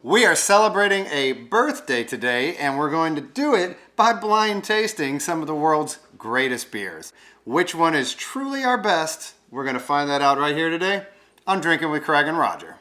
We are celebrating a birthday today, and we're going to do it by blind tasting some of the world's greatest beers. Which one is truly our best? We're going to find that out right here today on Drinking with Craig and Roger.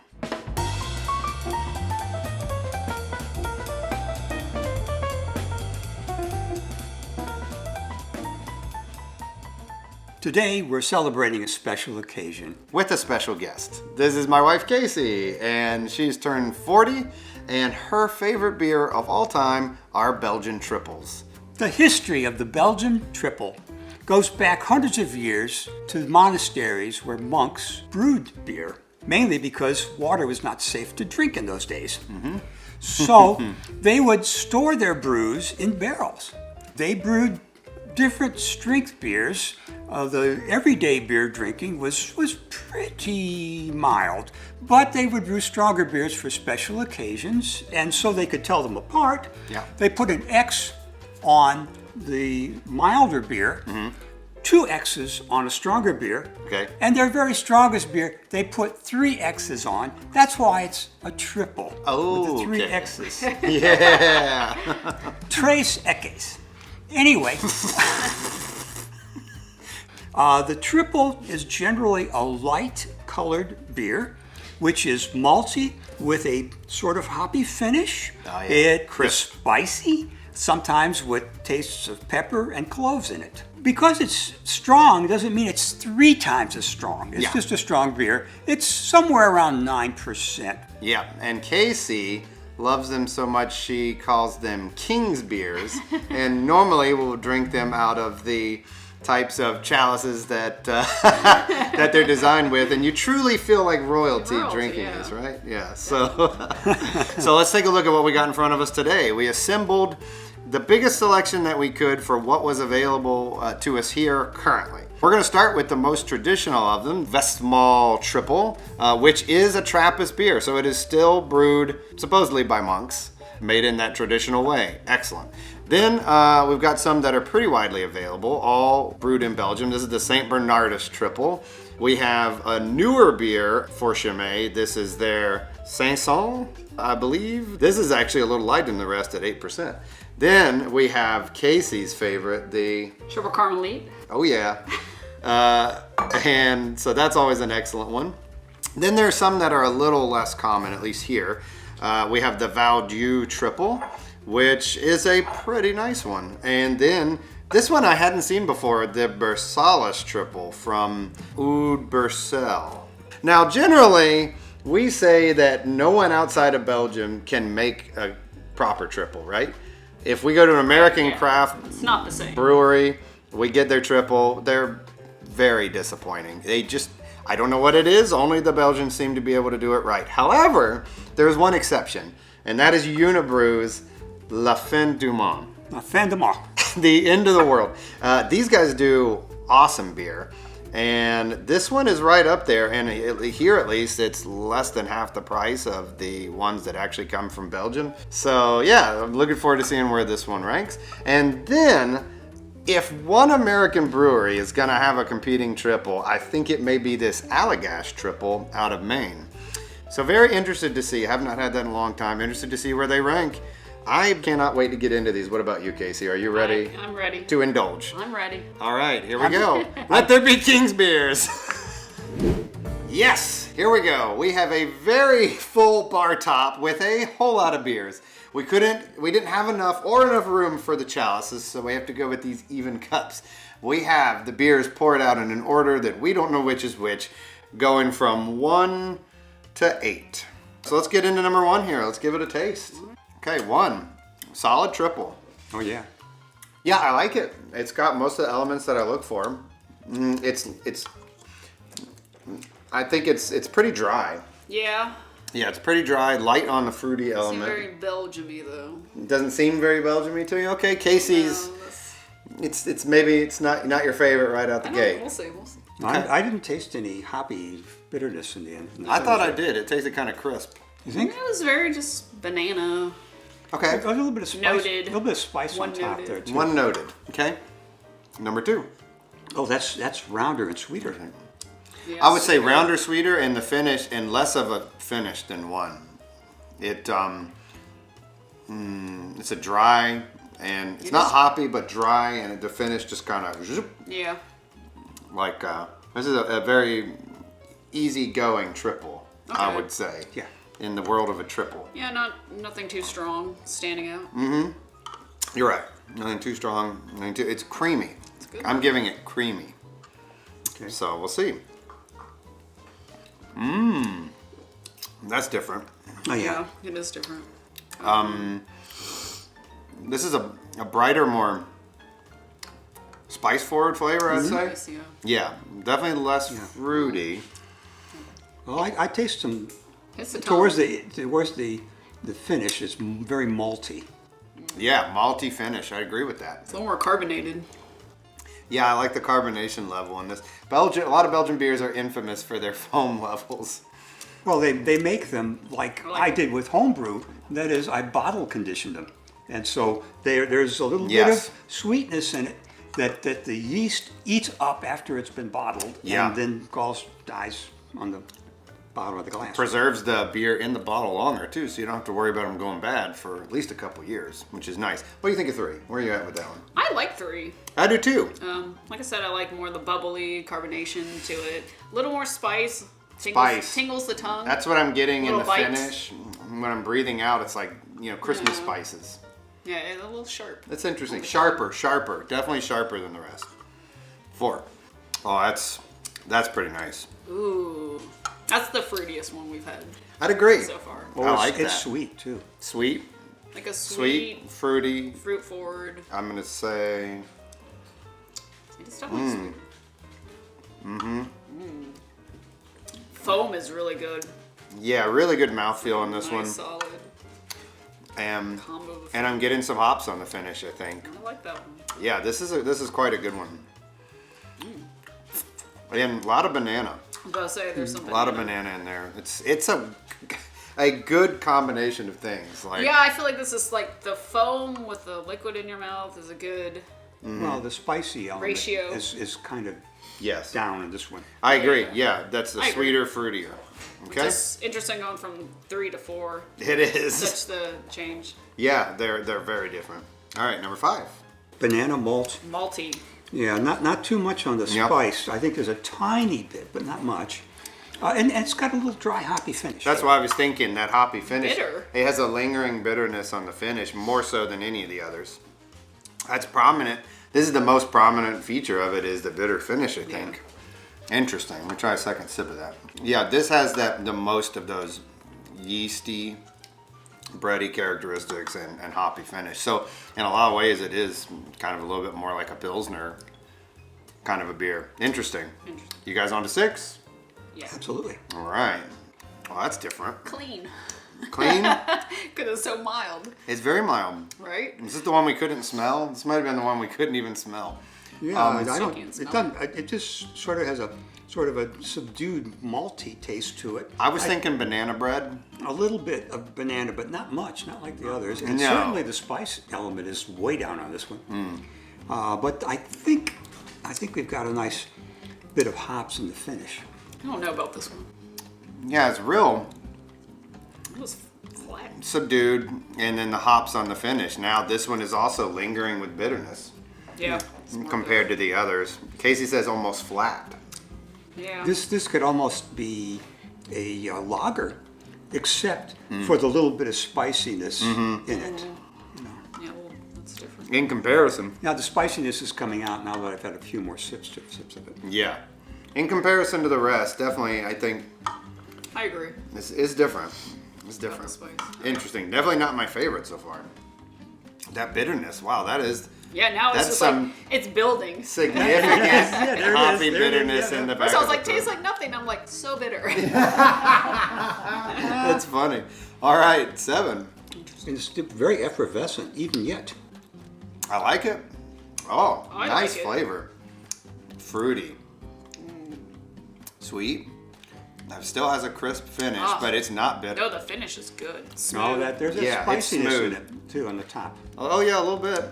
Today, we're celebrating a special occasion. With a special guest. This is my wife, Casey, and she's turned 40, and her favorite beer of all time are Belgian Tripels. The history of the Belgian Tripel goes back hundreds of years to monasteries where monks brewed beer, mainly because water was not safe to drink in those days. So they would store their brews in barrels. They brewed different strength beers. The everyday beer drinking was pretty mild, but they would brew stronger beers for special occasions, and so they could tell them apart. They put an X on the milder beer, two X's on a stronger beer, and their very strongest beer, they put three X's on. That's why it's a triple with the three X's. Yeah. Tres Eques. Anyway, the triple is generally a light colored beer, which is malty with a sort of hoppy finish. It is spicy, sometimes with tastes of pepper and cloves in it. Because it's strong doesn't mean it's 3 times as strong. It's just a strong beer. It's somewhere around 9%. Yeah, and Casey loves them so much she calls them King's beers, and normally we'll drink them out of the types of chalices that that they're designed with, and you truly feel like royalty drinking this, right? Yeah. So so let's take a look at what we got in front of us today. We assembled the biggest selection that we could for what was available to us here currently. We're going to start with the most traditional of them, Westmalle Tripel, which is a Trappist beer. So it is still brewed supposedly by monks, made in that traditional way. Excellent. Then we've got some that are pretty widely available, all brewed in Belgium. This is the St. Bernardus Tripel. We have a newer beer for Chimay. This is their Saint-Saëns, I believe. This is actually a little lighter than the rest at 8%. Then we have Casey's favorite, the Triple Carmelite. Oh yeah. And so that's always an excellent one. Then there's some that are a little less common, at least here. We have the Valdieu Triple, which is a pretty nice one. And then this one I hadn't seen before, the Bersalis Triple from Oud Bersel. Now generally, we say that no one outside of Belgium can make a proper triple, right? If we go to an American craft it's not the same brewery, we get their triple, they're very disappointing. I don't know what it is, only the Belgians seem to be able to do it right. However, there's one exception, and that is Unibrew's La Fin du Monde. La Fin du Monde. The end of the world. These guys do awesome beer, and this one is right up there, and here at least it's less than half the price of the ones that actually come from Belgium. So yeah, I'm looking forward to seeing where this one ranks. And then, if one American brewery is gonna have a competing triple, I think it may be this Allagash Triple out of Maine. So very interested to see, I have not had that in a long time, interested to see where they rank. I cannot wait to get into these. What about you, Casey? Are you ready? I'm ready. To indulge? I'm ready. All right, here we go. Let there be King's beers. Yes, here we go. We have a very full bar top with a whole lot of beers. We didn't have enough room for the chalices, so we have to go with these even cups. We have the beers poured out in an order that we don't know which is which, going from 1 to 8. So let's get into number 1 here. Let's give it a taste. Okay, 1. Solid triple. Oh yeah. Yeah, I like it. It's got most of the elements that I look for. I think it's pretty dry. Yeah. Yeah, it's pretty dry, light on the fruity element. Seems very Belgium-y though. It doesn't seem very Belgium-y to you? Okay, Casey's. No, it's not your favorite right out the gate. We'll see. Okay. I didn't taste any hoppy bitterness in the end. I thought I did. It tasted kind of crisp. You think? It was very just banana. Okay. A little bit of spice. Noted. A little bit of spice on top there too. 1 noted. Okay. Number 2. Oh, that's rounder and sweeter. Yeah, I would say rounder, sweeter, and the finish, and less of a finish than 1. It's a dry, and it's not hoppy, but dry, and the finish just kind of Yeah. like this is a very easygoing triple, I Okay. would say. Yeah. In the world of a triple. Yeah, nothing too strong, standing out. You're right. Nothing too strong. Nothing too. It's creamy. It's good. I'm giving it creamy. Okay. So we'll see. That's different. Oh, Yeah, it is different. This is a brighter, more spice-forward flavor, I'd say. Nice, yeah. Yeah, definitely less fruity. Well, I taste some It's the towards tongue. the finish. It's very malty. Yeah, malty finish. I agree with that. It's a little more carbonated. Yeah, I like the carbonation level in this. A lot of Belgian beers are infamous for their foam levels. Well, they make them like I did with homebrew. That is, I bottle conditioned them, and so there's a little bit Yes. of sweetness in it that the yeast eats up after it's been bottled, Yeah. and then dies on the bottom of the glass. Preserves the beer in the bottle longer too, so you don't have to worry about them going bad for at least a couple years, which is nice. What do you think of 3? Where are you at with that one? I like 3. I do too. Like I said, I like more of the bubbly carbonation to it. A little more spice. Spice. Tingles the tongue. That's what I'm getting in the Little bites. finish. When I'm breathing out, it's like, Christmas spices. Yeah, it's a little sharp. That's interesting. Sharper. Definitely sharper than the rest. 4. Oh, that's pretty nice. Ooh. That's the fruitiest one we've had I'd agree. so far. I like it's that. sweet too. Sweet, Like a sweet, fruity. fruit forward. I'm gonna say It's definitely sweet. Foam is really good. yeah, really good mouthfeel on this Nice, one. solid combo. Of And I'm getting some hops on the finish, I think. I like that one. Yeah, this is quite a good one. And a lot of banana. I was about to say there's something. A lot of banana in there. It's a good combination of things. Like Yeah, I feel like this is like the foam with the liquid in your mouth is a good. Well, the spicy element Ratio. is kind of yes, down in this one. I agree. Yeah, that's the I agree. sweeter, fruitier. Okay, It's interesting going from 3 to 4. it is. Such the change. Yeah, they're very different. All right, number 5. Banana malt. Malty. Yeah, not too much on the Yep. spice. I think there's a tiny bit, but not much. And it's got a little dry, hoppy finish. That's why I was thinking that hoppy finish. Bitter. It has a lingering bitterness on the finish, more so than any of the others. That's prominent. This is the most prominent feature of it is the bitter finish, I think. Interesting. Let me try a second sip of that. Yeah, this has the most of those yeasty, bready characteristics and hoppy finish. So in a lot of ways, it is kind of a little bit more like a Pilsner kind of a beer. Interesting. You guys on to 6? Yeah. Absolutely. All right. Well, that's different. Clean. Clean. Because it's so mild, It's very mild. right? Is this the one we couldn't smell? This might have been the one we couldn't even smell. Yeah, I still don't. can't It smell doesn't. It just sort of has a subdued malty taste to it. I was thinking banana bread. A little bit of banana, but not much, not like the others. And No. certainly the spice element is way down on this one. But I think we've got a nice bit of hops in the finish. I don't know about this one. Yeah, it's real It was flat. subdued, and then the hops on the finish. Now this one is also lingering with bitterness Yeah. compared to the others. Casey says almost flat. Yeah. This could almost be a lager, except for the little bit of spiciness in it. Yeah, well, that's different. In comparison, Now the spiciness is coming out now that I've had a few more sips of it. yeah. In comparison to the rest, definitely, I think I agree. this is different. It's About different. the spice. Interesting. Definitely not my favorite so far. That bitterness, wow, that is Yeah, now it's That's just some- like, it's building. significant there it hoppy is, there it is, bitterness yeah. in the back. So I was of the like, tastes throat. like nothing. I'm like, so bitter. That's funny. All right, 7. It's very effervescent, even yet. I like it. Oh, I nice like it. flavor. Fruity. Sweet. It still has a crisp finish, Ah. but it's not bitter. No, the finish is good. No, Smooth. there's a Yeah, it's spiciness in smooth. it too on the top. Oh yeah, a little bit.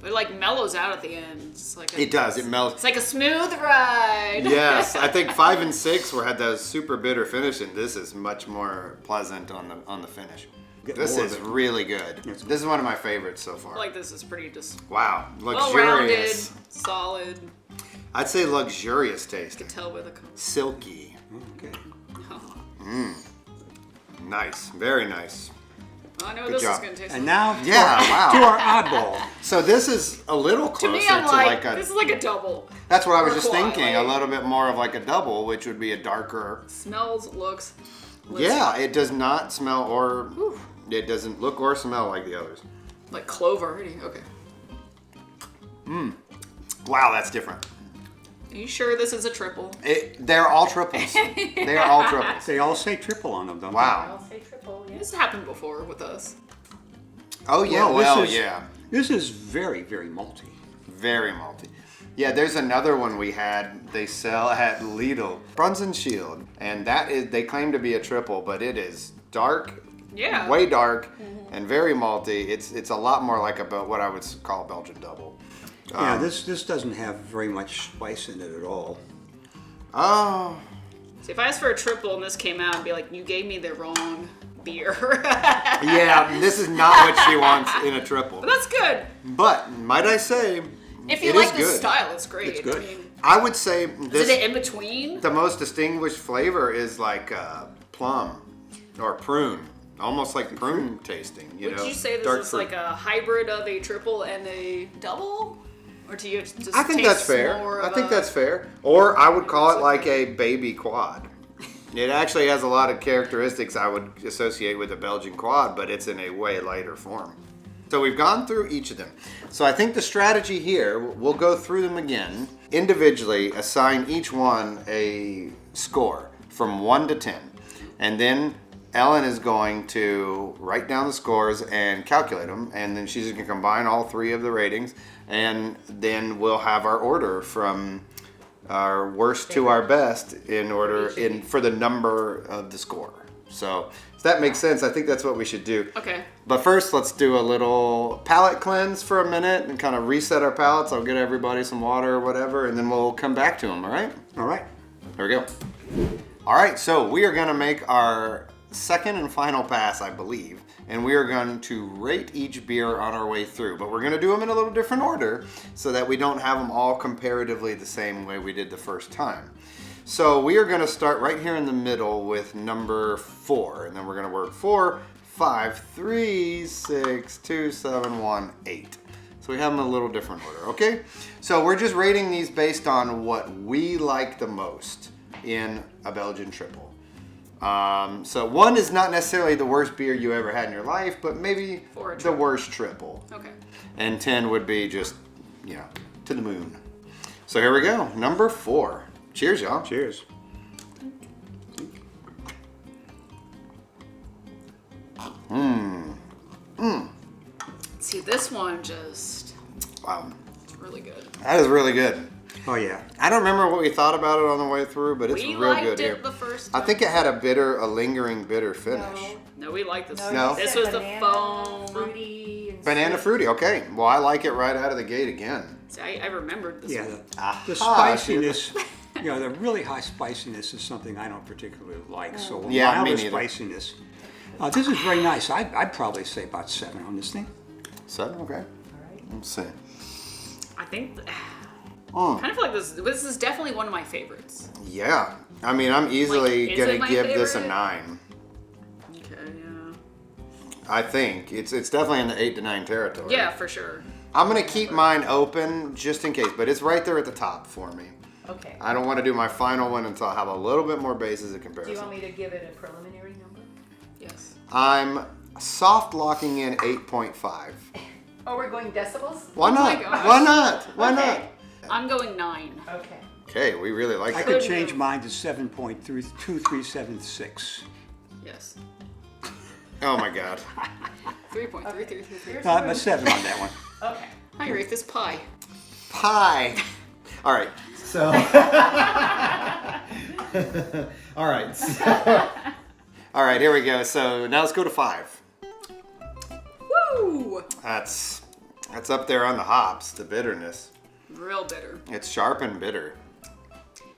It like mellows out at the end. It's like It does. It melts. It's like a smooth ride. Yes, I think 5 and 6 had those super bitter finish, and this is much more pleasant on the finish. Get This more of is it. really good. Yes. This is one of my favorites so far. I feel like this is pretty just Wow, well-rounded, luxurious. solid. I'd say luxurious tasting. Tell where the Silky. Okay. Nice, very nice. I know Good this job. is gonna taste. And like. now Yeah, wow. to our oddball. So this is a little To closer me, I'm to like, a. this is like a double. That's what I was or just quad, thinking. A like- little bit more of like a double, which would be a darker. Smells, looks. Yeah, it does not smell or it doesn't look or smell like the others. Like clove already. Okay. Wow, that's different. Are you sure this is a triple? They're all triples. They are all triples. They all say triple on them, don't they? Wow. I'll say triple, yeah. This happened before with us. Oh yeah, Well, yeah. This is very, very malty. Very malty. Yeah, there's another one we had. They sell at Lidl, Brunson Shield, and that is they claim to be a triple, but it is dark, Yeah. way dark, and very malty. It's a lot more like what I would call a Belgian double. Yeah, this doesn't have very much spice in it at all. Oh, See, if I asked for a triple and this came out, I'd be like, you gave me the wrong beer. yeah, this is not what she wants in a triple. But that's good. But might I say, If you it like is this good. style, it's great. It's good. I mean, I would say is this. it in between? The most distinguished flavor is like plum or prune, almost like prune tasting. Would know, you say this dark is fruit. like a hybrid of a triple and a double? Or do you just I think taste that's fair. more I of think a- that's fair. Or I would call it like a baby quad. It actually has a lot of characteristics I would associate with a Belgian quad, but it's in a way lighter form. So we've gone through each of them. So I think the strategy here, we'll go through them again, individually assign each one a score from 1 to 10. And then Ellen is going to write down the scores and calculate them, and then she's going to combine all 3 of the ratings, and then we'll have our order from our worst to our best in order for the number of the score. So if that makes sense, I think that's what we should do. Okay. But first, let's do a little palate cleanse for a minute and kind of reset our palates. I'll get everybody some water or whatever, and then we'll come back to them, all right? All right. There we go. All right, so we are going to make our second and final pass, I believe, and we are going to rate each beer on our way through, but we're going to do them in a little different order so that we don't have them all comparatively the same way we did the first time. So we are going to start right here in the middle with number 4, and then we're going to work 4, 5, 3, 6, 2, 7, 1, 8. So we have them in a little different order, okay? So we're just rating these based on what we like the most in a Belgian triple. So 1 is not necessarily the worst beer you ever had in your life, but maybe For a the triple. worst triple. Okay. And 10 would be just, to the moon. So here we go, number 4. Cheers, y'all. Cheers. See, this one just, Wow, it's really good. that is really good. Oh, yeah. I don't remember what we thought about it on the way through, but it's We real liked good it here. the first I time. think it had a lingering bitter finish. No, we like this. No. you This said was the banana, foam. fruity, and Banana sweet. fruity, okay. Well, I like it right out of the gate again. See, I remembered this Yeah, one. the Aha, spiciness, the really high spiciness is something I don't particularly like. So Yeah, me milder neither. spiciness. This is very nice. I'd probably say about 7 on this thing. 7, okay. Let's see. I think, Mm. kind of feel like this is definitely one of my favorites. Yeah, I mean, I'm easily Like, is gonna it my give this a favorite? 9. Okay, yeah. I think it's definitely in the 8 to 9 territory. Yeah, for sure. I'm gonna keep mine open just in case, but it's right there at the top for me. Okay. I don't want to do my final one until I have a little bit more basis of Do you comparison. want me to give it a preliminary number? Yes. I'm soft locking in 8.5. Oh, we're going decibels? Why Oh my not? gosh. Why not? Why Okay. I'm going 9. Okay. not? Okay, we really like I that. could Could change move. mine to 7.2376. Yes. Oh my god. 3.3333. I'm a 7 on that one. Okay. I rate this pie. Pie. All right. So, all right. So, All right, here we go. So now let's go to 5. Woo! That's That's up there on the hops, the bitterness. Real bitter. It's sharp and bitter.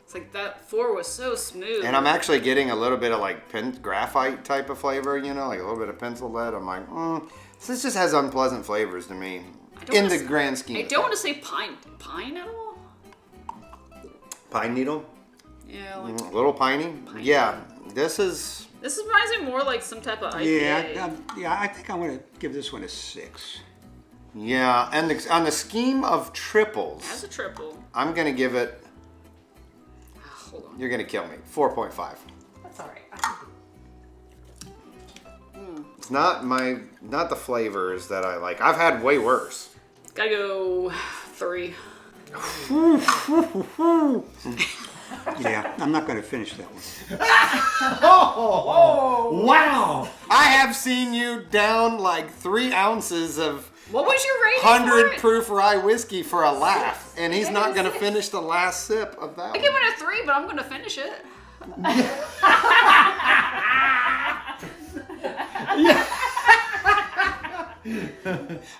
It's like that 4 was so smooth. And I'm actually getting a little bit of like graphite type of flavor, you know, like a little bit of pencil lead. I'm like, this just has unpleasant flavors to me in the grand scheme. I don't want to say pine at all. Pine needle? Yeah, like A little piney? Yeah, this reminds me more like some type of IPA. Yeah, I think I'm going to give this one a 6. Yeah, and on the scheme of triples, As a triple. I'm going to give it, Hold on. you're going to kill me, 4.5. That's all right. It's not the flavors that I like. I've had way worse. Gotta go 3. Yeah, I'm not going to finish that one. Wow! I have seen you down like 3 ounces of What was your rating 100 for it? proof rye whiskey for a laugh, and he's not going to finish the last sip of that I one. give it a 3, but I'm gonna finish it.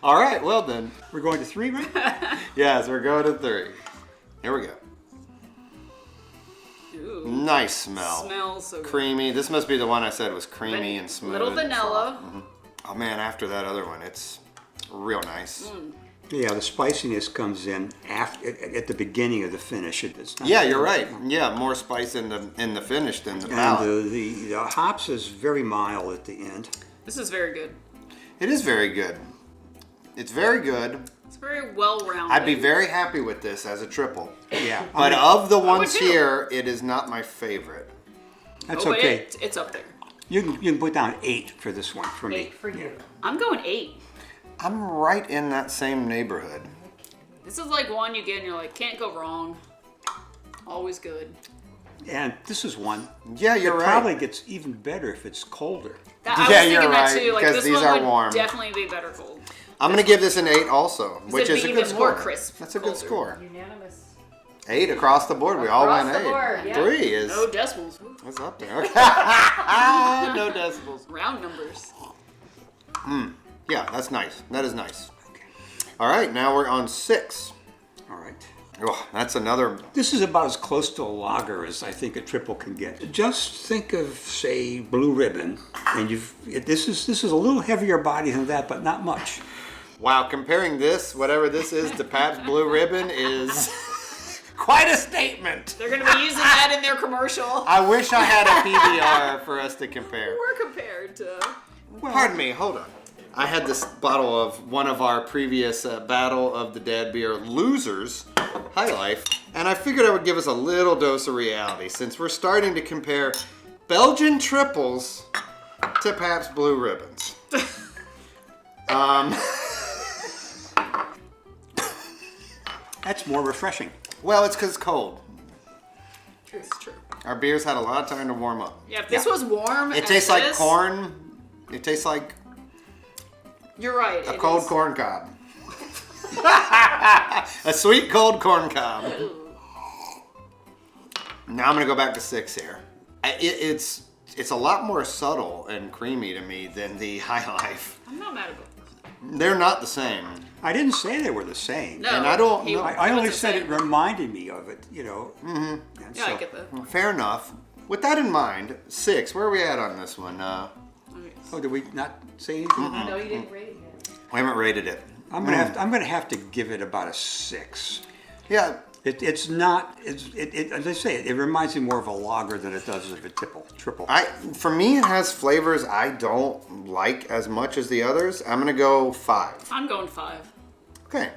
All right, well then. We're going to 3, right? Yes, we're going to 3. Here we go. Ooh. Nice smell. Smells so good. Creamy. This must be the one I said was creamy and smooth. Little and vanilla. soft. Oh man, after that other one, it's real nice. Yeah, the spiciness comes in at the beginning of the finish. It's not Yeah, you're right. Yeah, more spice in the finish than the And palate. the hops is very mild at the end. This is very good. It is very good. It's very good. It's very well-rounded. I'd be very happy with this as a triple. Yeah, But of the ones too. here, it is not my favorite. that's but okay. It's up there. You can put down 8 for this one for me. 8 for you. I'm going 8. I'm right in that same neighborhood. This is like one you get and you're like, can't go wrong. Always good. And this is one. Yeah, you're It right. probably gets even better if it's colder. I Yeah, was you're thinking that right, too. Like because this these one are would warm. definitely be better cold. I'm going to give this an 8 also, which it'd is be a good even more score. crisp, That's a good colder. score. Unanimous. 8 across the board. We all Across went the 8. board, yeah. 3 is No decimals. what's up there. Okay. No decibels. Round numbers. Yeah, that's nice. That is nice. All right, now we're on 6. All right. Oh, that's another. This is about as close to a lager as I think a triple can get. Just think of, say, Blue Ribbon, and this is a little heavier body than that, but not much. Wow, comparing this, whatever this is, to Pabst Blue Ribbon is quite a statement. They're going to be using that in their commercial. I wish I had a PBR for us to compare. We're compared to... Pardon me, hold on. I had this bottle of one of our previous Battle of the Dad Beer Losers, High Life, and I figured I would give us a little dose of reality since we're starting to compare Belgian triples to Pabst Blue Ribbons. That's more refreshing. Well, it's because it's cold. It's true. Our beers had a lot of time to warm up. Yeah, if this was warm It as tastes like this, corn. It tastes like You're right. a it cold is. corn cob. A sweet cold corn cob. Now I'm gonna go back to 6 here. It's a lot more subtle and creamy to me than the High Life. I'm not mad about this. They're not the same. I didn't say they were the same. No, And I don't know- I he only wasn't said it saying- reminded me of it, you know. Mm-hmm. Yeah, I get that. Fair enough. With that in mind, 6. Where are we at on this one? Oh, did we not say anything? No, you didn't rate it yet. We haven't rated it. I'm gonna have to give it about a 6. Yeah. It's not. As I say, it reminds me more of a lager than it does of a triple. For me, it has flavors I don't like as much as the others. I'm gonna go 5. I'm going 5. Okay.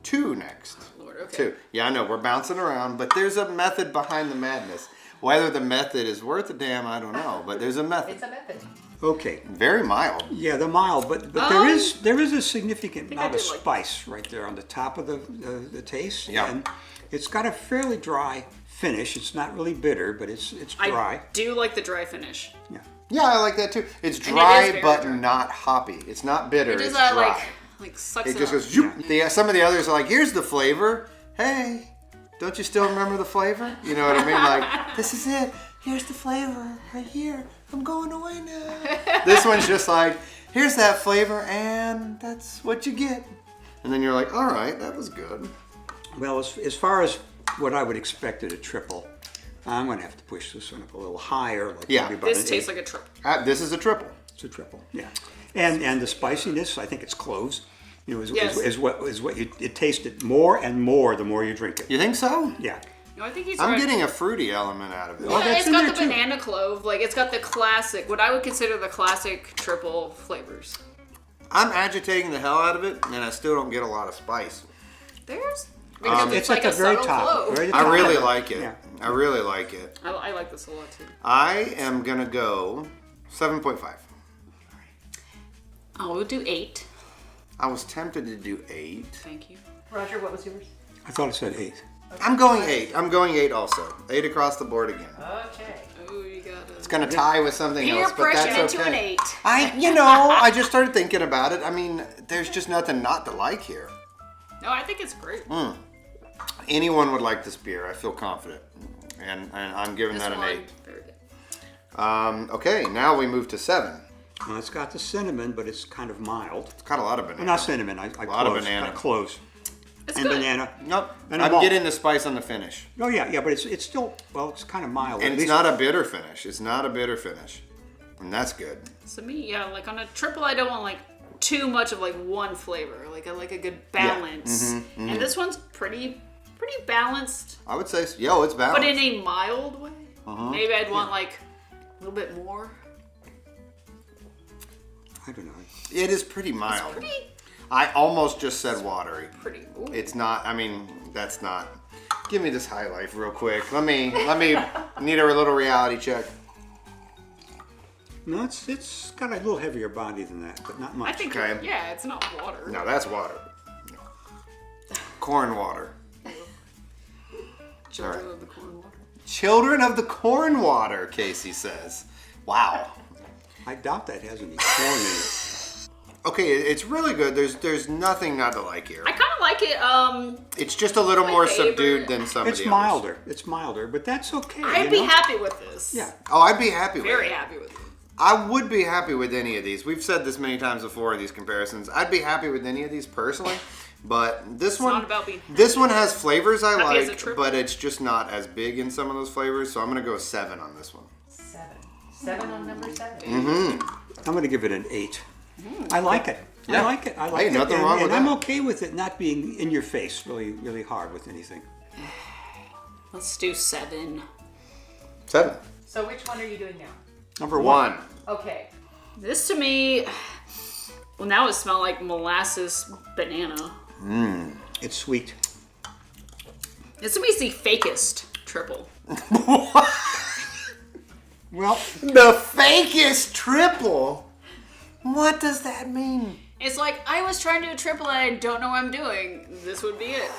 2 next. Lord, okay. 2. Yeah, I know we're bouncing around, but there's a method behind the madness. Whether the method is worth a damn, I don't know, but there's a method. It's a method. Okay. Very mild. Yeah, the mild, but there is a significant think I amount of did like spice right there on the top of the taste. Yeah. And it's got a fairly dry finish. It's not really bitter, but it's dry. I do like the dry finish. Yeah. Yeah, I like that too. It's And it dry, is very but dry. not hoppy. It's not bitter. It It's does that dry. like sucks It it just up. goes. Zoop. Some of the others are like, here's the flavor. Hey, don't you still remember the flavor? You know what I mean? Like, this is it. Here's the flavor right here. I'm going away now. This one's just like, here's that flavor, and that's what you get. and then you're like, all right, that was good. Well, as far as what I would expect at a triple, I'm going to have to push this one up a little higher. Like Yeah. maybe about This an tastes 8. like a triple. This is a triple. It's a triple, yeah. And the spiciness, I think it's cloves. You know, Yes. is what you, it tasted more and more the more you drink it. You think so? Yeah. No, I think he's I'm right. getting a fruity element out of it. Oh, Yeah, that's it's in got there the too. banana clove. Like, it's got the classic, what I would consider the classic triple flavors. I'm agitating the hell out of it, and I still don't get a lot of spice. There's because It's like at a the very subtle top. clove. Very I top. really like it. Yeah. I really like it. I like this a lot too. I am going to go 7.5. I will do 8. I was tempted to do 8. Thank you. Roger, what was yours? I thought it said 8. I'm going 8. I'm going 8 also. 8 across the board again. Okay. Oh, you gotta. It's going to tie with something Peer else, but pressure that's into an okay. 8. I just started thinking about it. I mean, there's just nothing not to like here. No, I think it's great. Anyone would like this beer. I feel confident. And I'm giving This that an one, 8. very good. Okay, now we move to 7. Well, it's got the cinnamon, but it's kind of mild. It's got a lot of banana. Well, not cinnamon. I lot of cloves. banana. Got cloves It's and good. banana. Nope. And I'm malt. getting the spice on the finish. Oh yeah, but it's still, well, it's kind of mild. And At it's least- not a bitter finish. It's not a bitter finish. And that's good. So me, yeah, like on a triple, I don't want like too much of like one flavor. Like I like a good balance. Mm-hmm, And this one's pretty balanced, I would say, it's balanced. but in a mild way. Uh-huh. Maybe I'd want like a little bit more. I don't know. It is pretty mild. Pretty. I almost just said watery. Ooh. It's not, I mean, that's not. Give me this high life real quick. Let me need a little reality check. No, it's got a little heavier body than that, but not much. I think, Okay. yeah, it's not water. No, that's water. Corn water. Children Alright. of the corn water. Children of the corn water, Casey says. Wow. I doubt that has any corn in it. Okay, it's really good. There's nothing not to like here. I kind of like it. It's just a little My more favorite. subdued than some It's of the milder. It's milder, but that's okay. I'd you be know? happy with this. Yeah. others. Oh, I'd be happy with Very it. happy with it. I would be happy with any of these. We've said this many times before in these comparisons. I'd be happy with any of these personally, but this one, not about being this one has flavors I Happy as a like, triple. but it's just not as big in some of those flavors. So I'm gonna go 7 on this one. 7. 7 on number 7. I'm going to give it an 8. I like it. Yeah. I like it. I like Hey, it. nothing and, wrong with and I'm that. okay with it not being in your face really, really hard with anything. Let's do 7. 7. So which one are you doing now? Number 1. 1. Okay. This to me, well, now it smells like molasses banana. It's sweet. This to me is the fakest triple. Well, The fakest triple. What does that mean? It's like, I was trying to do a triple and I don't know what I'm doing. This would be it.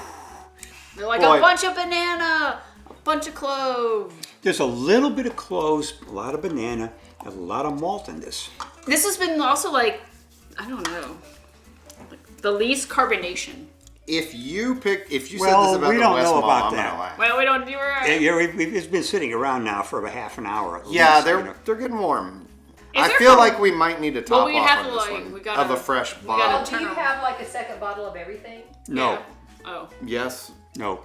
They're like Boy. a bunch of banana, a bunch of clove. there's a little bit of cloves, a lot of banana, a lot of malt in this. This has been also like, I don't know, like the least carbonation. If you said this Well, about we the don't West know Mall, about I'm that. gonna laugh. Well, we don't do it right. Yeah, it's been sitting around now for about half an hour. At Yeah, least, they're you know. they're getting warm. Is I there feel some- like we might need to top we'd off have on to, this like, one we gotta- of a fresh gotta bottle. Well, do turn you on. have like a second bottle of everything? No, Yeah. Oh. Yes. no.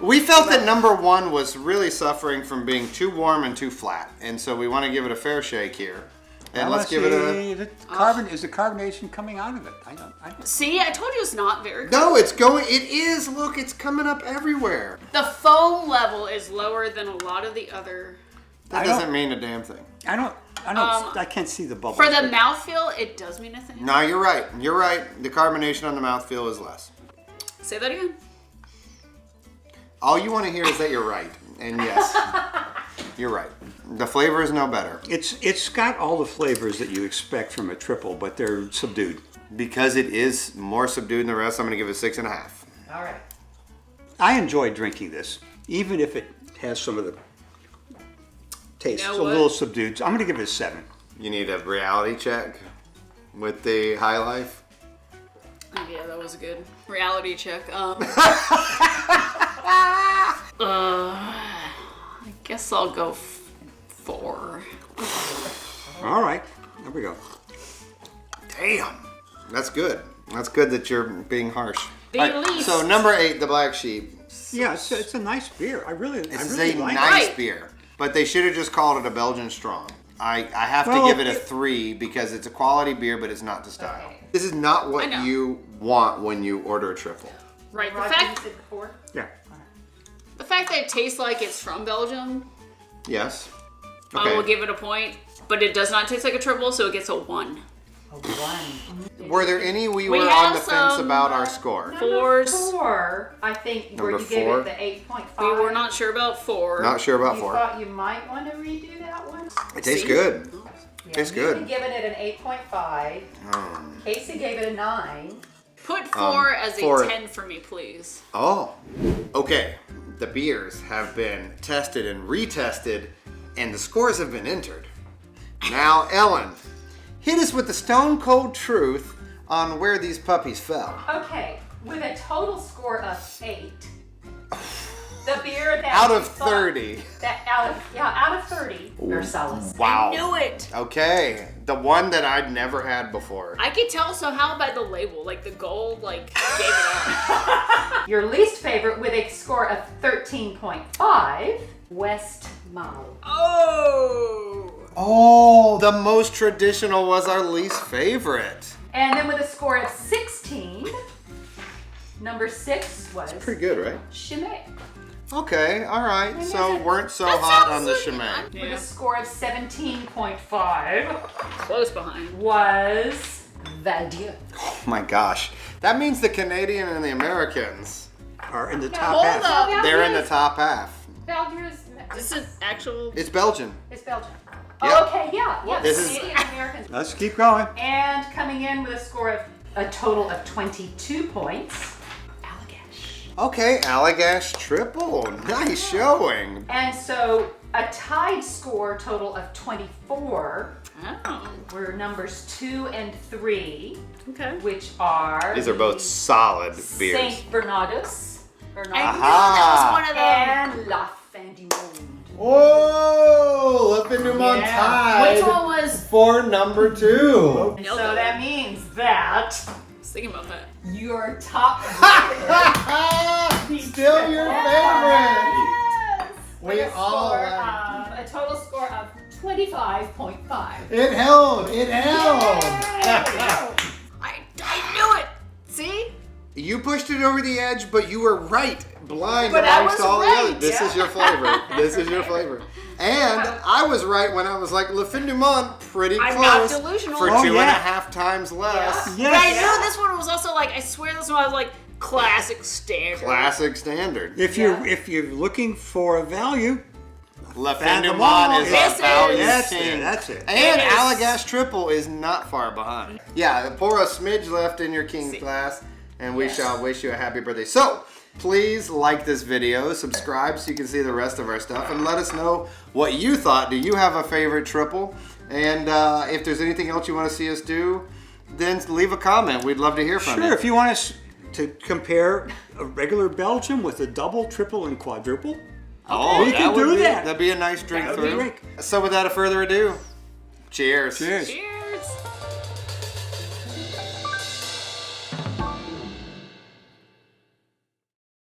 We felt that number 1 was really suffering from being too warm and too flat, and so we want to give it a fair shake here. And let's give it a. The is the carbonation coming out of it? I don't. See, I told you it's not very good. No, it's going. It is. Look, it's coming up everywhere. The foam level is lower than a lot of the other. That I don't- doesn't mean a damn thing. I can't see the bubbles. For the mouthfeel, it does mean a thing. No, you're right. You're right. The carbonation on the mouthfeel is less. Say that again. All you want to hear is that you're right, and yes, you're right. The flavor is no better It's got all the flavors that you expect from a triple, but they're subdued. because it is more subdued than the rest. I'm going to give it 6.5. All right. I enjoy drinking this, even if it has some of the taste. You know It's a what? little subdued. So I'm going to give it a 7. You need a reality check with the high life. Oh, yeah, that was a good reality check. I guess I'll go 4. All right, there we go. Damn, that's good. That's good that you're being harsh. The least. So number 8, the Black Sheep. Yeah, it's a nice beer. I really This like is a it. nice Right. beer, but they should have just called it a Belgian Strong. I have Well, to give it a 3 because it's a quality beer, but it's not to style. Okay. This is not what I know. you want when you order a triple. Right. The Roger, you fact said before? Yeah. that it tastes like it's from Belgium, Yes. I will give it a point. But it does not taste like a triple, so it gets a 1. A 1. Were there any we We were on have the fence some, about our score? Fours. 4, I think, where Number you gave 4. it the 8.5. We were not sure about 4. Not sure about You 4. thought you might want to redo that one? It tastes See? good. Yeah, Tastes you good. had given it an 8.5. Casey gave it a 9. Put 4 as a 4. 10 for me, please. Oh. Okay. The beers have been tested and retested, and the scores have been entered. Now, Ellen, hit us with the stone cold truth on where these puppies fell. Okay, with a total score of 8, the beer that Out you of thought- 30. Out of 30, Versailles. Wow. Knew it. Okay. The one that I'd never had before. I could tell somehow by the label, like the gold, like gave it up. Your least favorite with a score of 13.5, West Mao. Oh. Oh, the most traditional was our least favorite. And then with a score of 16, number 6 was Pretty good, right? Chimay. Okay, all right. And So is it- weren't so That hot sounds on the like- Chimay. With Yeah. a score of 17.5 Close behind. was Valdieu. Oh my gosh. That means the Canadian and the Americans, Are in the Yeah, top hold half. up. they're in the top half. Valdieu This is actual. It's Belgian. is Belgian. Yeah. Oh, okay, yeah. This is- Canadian Americans. Let's keep going. And coming in with a score of a total of 22 points, Allagash. Okay, Allagash triple. Nice showing. And so a tied score total of 24 Oh. were numbers 2 and 3, Okay. which are These are both solid beers. Saint Bernardus, I knew Aha. that was one of them. and La Fin du Monde. Whoa! Le Pinumont Yeah. tied Which one was? for number 2. And Nailed so it. that means that I was thinking about that. your top Still your favorite. Yes! We With a all score like- of a total score of 25.5. It held. It held. I knew it. See? You pushed it over the edge, but you were right. Blind But I amongst was all the right. others. This is your flavor. This is your flavor. And I was right when I was like, Le Fin du Monde, pretty I'm not close. delusional. For Oh, 2.5 times less. Yes. But I knew this one was also like, I swear this one was like classic standard. Classic standard. If you're looking for a value, Le Fin Found du them Monde all. is This a value is- that's king. it. That's it. And It is. Allagash Triple is not far behind. Yeah, pour a smidge left in your king's See. glass, and we Yes. shall wish you a happy birthday. So, please like this video, subscribe so you can see the rest of our stuff, and let us know what you thought. Do you have a favorite triple? And if there's anything else you want to see us do, then leave a comment. We'd love to hear from Sure, you. if you want us to compare a regular Belgium with a double, triple, and quadruple, Oh, we can do that. That'd be a nice drink That would be through. great. So without further ado, cheers. cheers. Cheers.